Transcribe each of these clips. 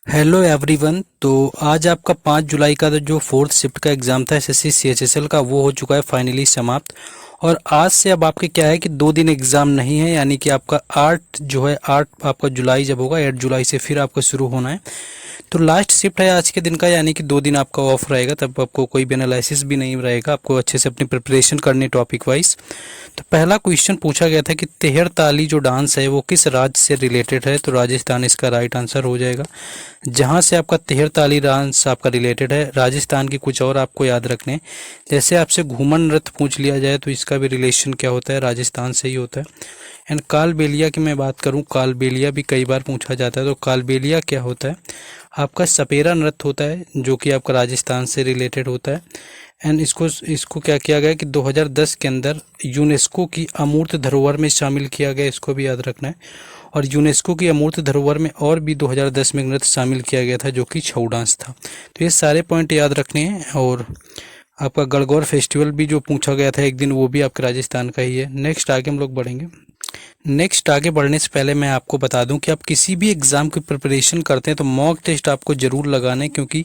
Hello everyone. तो आज आपका 5 जुलाई का जो फोर्थ शिफ्ट का एग्ज़ाम था एसएससी सीएचएसएल का, वो हो चुका है फाइनली समाप्त। और आज से अब आपके क्या है कि 2 दिन एग्ज़ाम नहीं है, यानी कि आपका 8 आपका जुलाई जब होगा, 8 जुलाई से फिर आपका शुरू होना है। तो लास्ट शिफ्ट है आज के दिन का, यानी कि 2 दिन आपका ऑफ रहेगा। तब आपको कोई भी एनालिसिस भी नहीं रहेगा, आपको अच्छे से अपनी प्रिपरेशन करनी टॉपिक वाइज। तो पहला क्वेश्चन पूछा गया था कि तेहर ताली जो डांस है वो किस राज्य से रिलेटेड है। तो राजस्थान इसका राइट आंसर हो जाएगा। जहाँ से आपका तेहर ताली डांस आपका रिलेटेड है, राजस्थान की कुछ और आपको याद रखने हैं। जैसे आपसे घूमर नृत्य पूछ लिया जाए तो इसका भी रिलेशन क्या होता है, राजस्थान से ही होता है। एंड कालबेलिया की मैं बात करूं, कालबेलिया भी कई बार पूछा जाता है। तो कालबेलिया क्या होता है, आपका सपेरा नृत्य होता है जो कि आपका राजस्थान से रिलेटेड होता है। एंड इसको क्या किया गया कि 2010 के अंदर यूनेस्को की अमूर्त धरोहर में शामिल किया गया, इसको भी याद रखना है। और यूनेस्को की अमूर्त धरोहर में और भी 2010 में नृत्य शामिल किया गया था जो कि छऊ डांस था। तो ये सारे पॉइंट याद रखने हैं। और आपका गणगौर फेस्टिवल भी जो पूछा गया था एक दिन, वो भी आपके राजस्थान का ही है। नेक्स्ट आगे हम लोग बढ़ेंगे। नेक्स्ट आगे बढ़ने से पहले मैं आपको बता दूं कि आप किसी भी एग्ज़ाम की प्रिपरेशन करते हैं तो मॉक टेस्ट आपको ज़रूर लगाना है, क्योंकि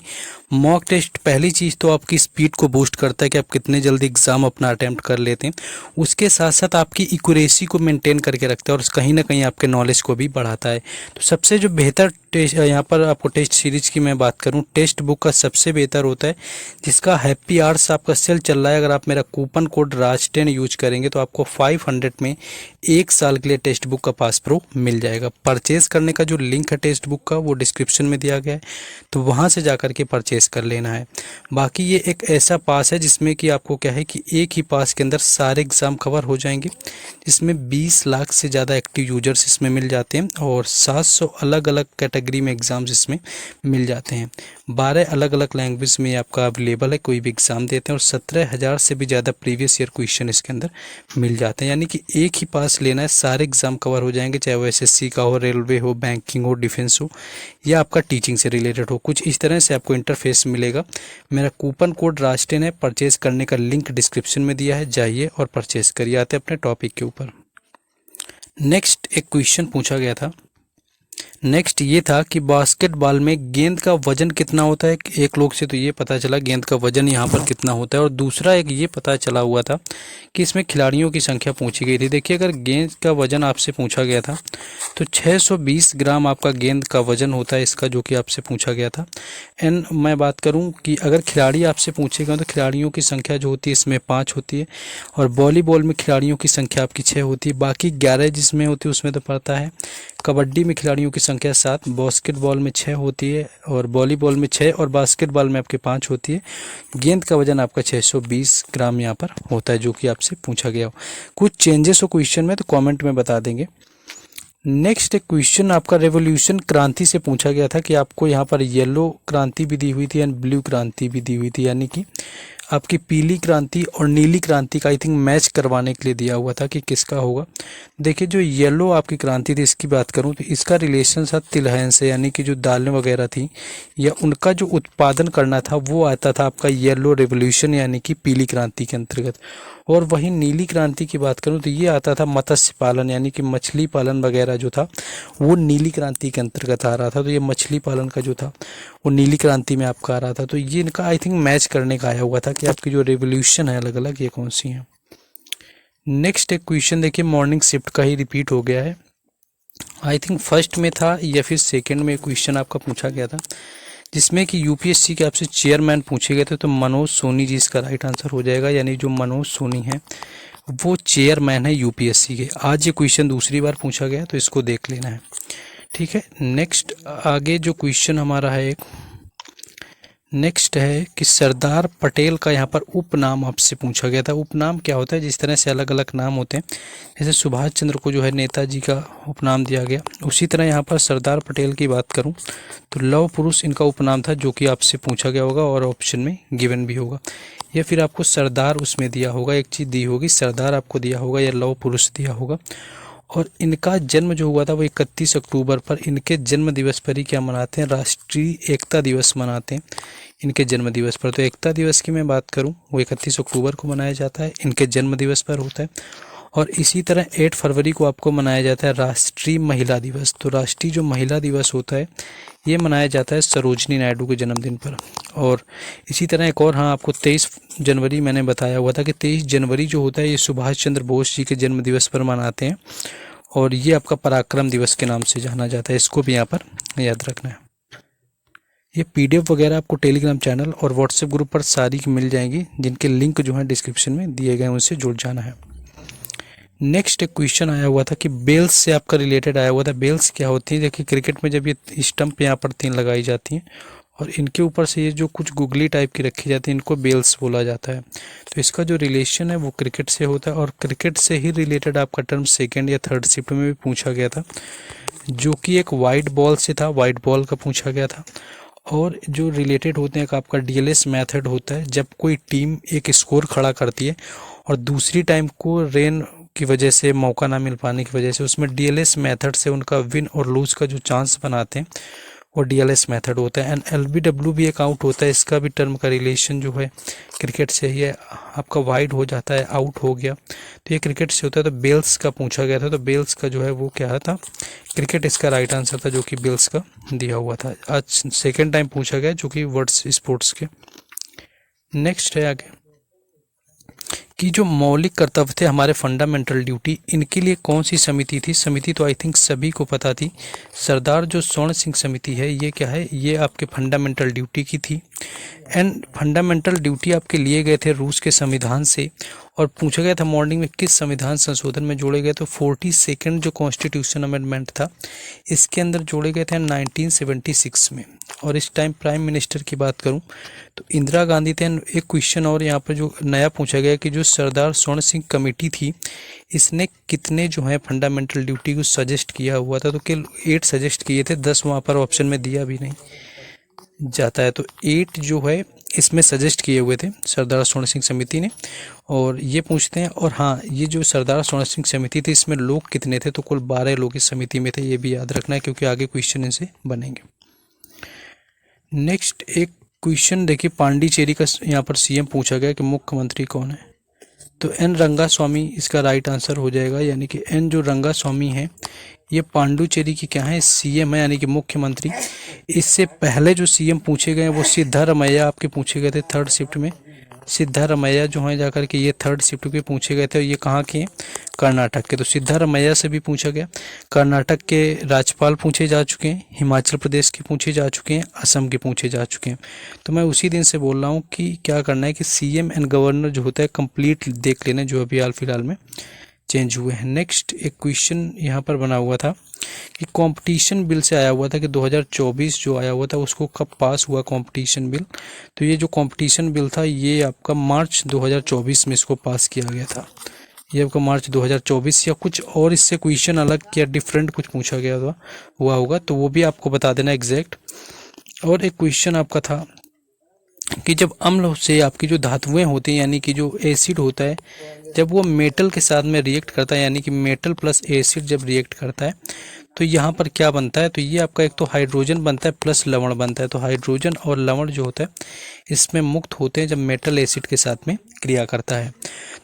मॉक टेस्ट पहली चीज़ तो आपकी स्पीड को बूस्ट करता है कि आप कितने जल्दी एग्ज़ाम अपना अटैम्प्ट कर लेते हैं। उसके साथ साथ आपकी एक्यूरेसी को मेंटेन करके रखता है और कहीं ना कहीं आपके नॉलेज को भी बढ़ाता है। तो सबसे जो बेहतर टेस्ट यहाँ पर आपको टेस्ट सीरीज की मैं बात करूँ, टेक्स्ट बुक का सबसे बेहतर होता है जिसका हैप्पी आवर्स आपका सेल चल रहा है। अगर आप मेरा कूपन कोड राज10 यूज करेंगे तो आपको 500 में 1 साल के लिए टेक्स्ट बुक का पास प्रो मिल जाएगा। परचेज करने का जो लिंक है टेक्स्ट बुक का वो डिस्क्रिप्शन में दिया गया है, तो वहाँ से जाकर के परचेज कर लेना है। बाकी ये एक ऐसा पास है जिसमें कि आपको क्या है कि एक ही पास के अंदर सारे एग्ज़ाम कवर हो जाएंगे, जिसमें 20 लाख से ज़्यादा एक्टिव यूजर्स इसमें मिल जाते हैं और 700 अलग अलग कैटेगरी में एग्ज़ाम्स इसमें मिल जाते हैं। 12 अलग अलग लैंग्वेज में आपका अवेलेबल है, कोई भी एग्ज़ाम देते हैं। और 17,000 से भी ज़्यादा प्रीवियस ईयर क्वेश्चन इसके अंदर मिल जाते हैं, यानी कि एक ही पास लेना है, सारे एग्ज़ाम कवर हो जाएंगे, चाहे वो एसएससी का हो, रेलवे हो, बैंकिंग हो, डिफेंस हो, या आपका टीचिंग से रिलेटेड हो। कुछ इस तरह से आपको इंटरफेस मिलेगा। मेरा कूपन कोड राज10 है, परचेज करने का लिंक डिस्क्रिप्शन में दिया है, जाइए और परचेज करिए। आते हैं अपने टॉपिक के ऊपर। नेक्स्ट एक क्वेश्चन पूछा गया था, नेक्स्ट ये था कि बास्केटबॉल में गेंद का वजन कितना होता है। एक लोग से तो ये पता चला गेंद का वजन यहाँ पर कितना होता है, और दूसरा एक ये पता चला हुआ था कि इसमें खिलाड़ियों की संख्या पूछी गई थी। देखिए, अगर गेंद का वजन आपसे पूछा गया था तो 620 ग्राम आपका गेंद का वजन होता है इसका, जो कि आपसे पूछा गया था। एंड मैं बात करूँ कि अगर खिलाड़ी आपसे पूछेगा तो खिलाड़ियों की संख्या जो होती है इसमें 5 होती है, और वॉलीबॉल में खिलाड़ियों की संख्या आपकी 6 होती है। बाकी 11 जिसमें होती है उसमें तो पड़ता है। कबड्डी में खिलाड़ियों की संख्या 7, बास्केटबॉल में 6 होती है, और वॉलीबॉल में 6, और बास्केटबॉल में आपके 5 होती है। गेंद का वजन आपका 620 ग्राम यहाँ पर होता है, जो कि आपसे पूछा गया हो। कुछ चेंजेस हो क्वेश्चन में तो कमेंट में बता देंगे। नेक्स्ट एक क्वेश्चन आपका रेवोल्यूशन क्रांति से पूछा गया था कि आपको यहाँ पर येलो क्रांति भी दी हुई थी एंड ब्लू क्रांति भी दी हुई थी, यानी कि आपकी पीली क्रांति और नीली क्रांति का आई थिंक मैच करवाने के लिए दिया हुआ था कि किसका होगा। देखिए, जो येलो आपकी क्रांति थी इसकी बात करूं तो इसका रिलेशन था तिलहन से, यानी कि जो दालें वगैरह थी या उनका जो उत्पादन करना था वो आता था आपका येलो रेवोल्यूशन, यानी कि पीली क्रांति के अंतर्गत। और वहीं नीली क्रांति की बात करूं तो ये आता था मत्स्य पालन, यानी कि मछली पालन वगैरह जो था वो नीली क्रांति के अंतर्गत आ रहा था। तो ये मछली पालन का जो था वो नीली क्रांति में आपका आ रहा था। तो ये इनका आई थिंक मैच करने का आया हुआ था कि आपकी जो रेवोल्यूशन है अलग अलग ये कौन सी है। नेक्स्ट एक क्वेश्चन देखिए, मॉर्निंग शिफ्ट का ही रिपीट हो गया है। आई थिंक फर्स्ट में था या फिर सेकंड में क्वेश्चन आपका पूछा गया था, जिसमें कि यूपीएससी के आपसे चेयरमैन पूछे गए थे। तो मनोज सोनी जी इसका राइट आंसर हो जाएगा, यानी जो मनोज सोनी है वो चेयरमैन है यूपीएससी के। आज ये क्वेश्चन दूसरी बार पूछा गया तो इसको देख लेना है, ठीक है। नेक्स्ट आगे जो क्वेश्चन हमारा है, एक नेक्स्ट है कि सरदार पटेल का यहाँ पर उपनाम आपसे पूछा गया था। उपनाम क्या होता है, जिस तरह से अलग अलग नाम होते हैं, जैसे सुभाष चंद्र को जो है नेताजी का उपनाम दिया गया, उसी तरह यहाँ पर सरदार पटेल की बात करूँ तो लौह पुरुष इनका उपनाम था, जो कि आपसे पूछा गया होगा और ऑप्शन में गिवन भी होगा। या फिर आपको सरदार उसमें दिया होगा, एक चीज़ दी होगी, सरदार आपको दिया होगा या लौह पुरुष दिया होगा। और इनका जन्म जो हुआ था वो 31 अक्टूबर पर, इनके जन्म दिवस पर ही क्या मनाते हैं, राष्ट्रीय एकता दिवस मनाते हैं इनके जन्म दिवस पर। तो एकता दिवस की मैं बात करूं वो 31 अक्टूबर को मनाया जाता है, इनके जन्म दिवस पर होता है। और इसी तरह 8 फरवरी को आपको मनाया जाता है राष्ट्रीय महिला दिवस। तो राष्ट्रीय जो महिला दिवस होता है ये मनाया जाता है सरोजनी नायडू के जन्मदिन पर। और इसी तरह एक और, हाँ, आपको 23 जनवरी मैंने बताया हुआ था कि 23 जनवरी जो होता है ये सुभाष चंद्र बोस जी के जन्म दिवस पर मनाते हैं, और ये आपका पराक्रम दिवस के नाम से जाना जाता है। इसको भी यहाँ पर याद रखना है। ये PDF वगैरह आपको टेलीग्राम चैनल और व्हाट्सएप ग्रुप पर सारी मिल जाएंगी, जिनके लिंक जो है डिस्क्रिप्शन में दिए गए हैं, उनसे जुड़ जाना है। नेक्स्ट एक क्वेश्चन आया हुआ था कि बेल्स से आपका रिलेटेड आया हुआ था। बेल्स क्या होती है? देखिए, क्रिकेट में जब ये स्टंप यहाँ पर 3 लगाई जाती हैं और इनके ऊपर से ये जो कुछ गुगली टाइप की रखी जाती है, इनको बेल्स बोला जाता है। तो इसका जो रिलेशन है वो क्रिकेट से होता है, और क्रिकेट से ही रिलेटेड आपका टर्म सेकेंड या थर्ड शिफ्ट में भी पूछा गया था, जो कि एक वाइट बॉल से था, वाइट बॉल का पूछा गया था। और जो रिलेटेड होते हैं, एक आपका DLS मेथड होता है, जब कोई टीम एक स्कोर खड़ा करती है और दूसरी टाइम को रेन की वजह से, मौका ना मिल पाने की वजह से, उसमें DLS मेथड से उनका विन और लूज का जो चांस बनाते हैं वो DLS मेथड होता है। एंड LBW भी एक आउट होता है, इसका भी टर्म का रिलेशन जो है क्रिकेट से ही है। आपका वाइड हो जाता है, आउट हो गया, तो ये क्रिकेट से होता है। तो बेल्स का पूछा गया था, तो बेल्स का जो है वो क्या था? क्रिकेट इसका राइट आंसर था, जो कि बेल्स का दिया हुआ था। आज सेकेंड टाइम पूछा गया, जो कि वर्ड्स स्पोर्ट्स के। नेक्स्ट है आगे कि जो मौलिक कर्तव्य थे हमारे, फंडामेंटल ड्यूटी, इनके लिए कौन सी समिति थी? समिति तो आई थिंक सभी को पता थी। सरदार जो स्वर्ण सिंह समिति है, ये क्या है? ये आपके फंडामेंटल ड्यूटी की थी। एंड फंडामेंटल ड्यूटी आपके लिए गए थे रूस के संविधान से, और पूछा गया था मॉर्निंग में किस संविधान संशोधन में जोड़े गए, तो 42nd जो कॉन्स्टिट्यूशन अमेंडमेंट था, इसके अंदर जोड़े गए थे 1976 में। और इस टाइम प्राइम मिनिस्टर की बात करूं तो इंदिरा गांधी थे। एक क्वेश्चन और यहाँ पर जो नया पूछा गया कि जो सरदार स्वर्ण सिंह कमेटी थी, इसने कितने जो है फंडामेंटल ड्यूटी को सजेस्ट किया हुआ था? तो केवल 8 सजेस्ट किए थे, 10 वहाँ पर ऑप्शन में दिया भी नहीं जाता है। तो 8 जो है इसमें सजेस्ट किए हुए थे सरदार स्वर्ण सिंह समिति ने। और ये पूछते हैं, और हाँ, ये जो सरदार स्वर्ण सिंह समिति थी, इसमें लोग कितने थे? तो कुल 12 लोग इस समिति में थे। ये भी याद रखना है, क्योंकि आगे क्वेश्चन इनसे बनेंगे। नेक्स्ट एक क्वेश्चन देखिए, पांडिचेरी का यहाँ पर CM पूछा गया कि मुख्यमंत्री कौन है? तो N रंगास्वामी इसका राइट आंसर हो जाएगा, यानी कि N जो रंगास्वामी है, ये पांडुचेरी की क्या है? CM है, यानी कि मुख्यमंत्री। इससे पहले जो CM पूछे गए वो सिद्धारमैया आपके पूछे गए थे थर्ड शिफ्ट में। सिद्धारमैया जो है जाकर के ये थर्ड शिफ्ट के पूछे गए थे, और ये कहाँ के हैं? कर्नाटक के। तो सिद्धारमैया से भी पूछा गया। कर्नाटक के राज्यपाल पूछे जा चुके हैं, हिमाचल प्रदेश के पूछे जा चुके हैं, असम के पूछे जा चुके हैं। तो मैं उसी दिन से बोल रहा हूँ कि क्या करना है कि CM एंड गवर्नर जो होता है कंप्लीट देख लेना, जो अभी हाल फिलहाल में चेंज हुए हैं। नेक्स्ट एक क्वेश्चन यहाँ पर बना हुआ था कि कंपटीशन बिल से आया हुआ था कि 2024 जो आया हुआ था उसको कब पास हुआ कंपटीशन बिल? तो ये जो कंपटीशन बिल था, ये आपका मार्च 2024 में इसको पास किया गया था। ये आपका मार्च 2024, या कुछ और इससे क्वेश्चन अलग या डिफरेंट कुछ पूछा गया हुआ होगा, तो वो भी आपको बता देना एग्जैक्ट। और एक क्वेश्चन आपका था कि जब अम्ल से आपकी जो धातुएं होती हैं, यानी कि जो एसिड होता है, जब वो मेटल के साथ में रिएक्ट करता है, यानी कि मेटल प्लस एसिड जब रिएक्ट करता है, तो यहाँ पर क्या बनता है? तो ये आपका एक तो हाइड्रोजन बनता है प्लस लवण बनता है। तो हाइड्रोजन और लवण जो होता है इसमें मुक्त होते हैं जब मेटल एसिड के साथ में क्रिया करता है।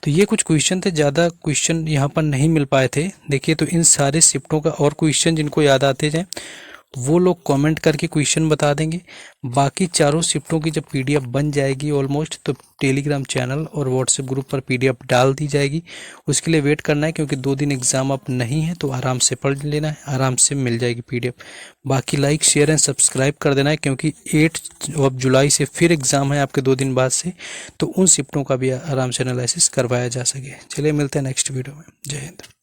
तो ये कुछ क्वेश्चन थे, ज़्यादा क्वेश्चन यहाँ पर नहीं मिल पाए थे। देखिए, तो इन सारे शिफ्टों का और क्वेश्चन जिनको याद आते जाए वो लोग कमेंट करके क्वेश्चन बता देंगे। बाकी चारों शिफ्टों की जब PDF बन जाएगी ऑलमोस्ट, तो टेलीग्राम चैनल और व्हाट्सएप ग्रुप पर PDF डाल दी जाएगी। उसके लिए वेट करना है, क्योंकि 2 दिन एग्ज़ाम अब नहीं है, तो आराम से पढ़ लेना है, आराम से मिल जाएगी PDF। बाकी लाइक शेयर एंड सब्सक्राइब कर देना है, क्योंकि 8 जुलाई से फिर एग्ज़ाम है आपके 2 दिन बाद से, तो उन शिफ्टों का भी आराम से एनालिसिस करवाया जा सके। चलिए मिलते हैं नेक्स्ट वीडियो में। जय हिंद।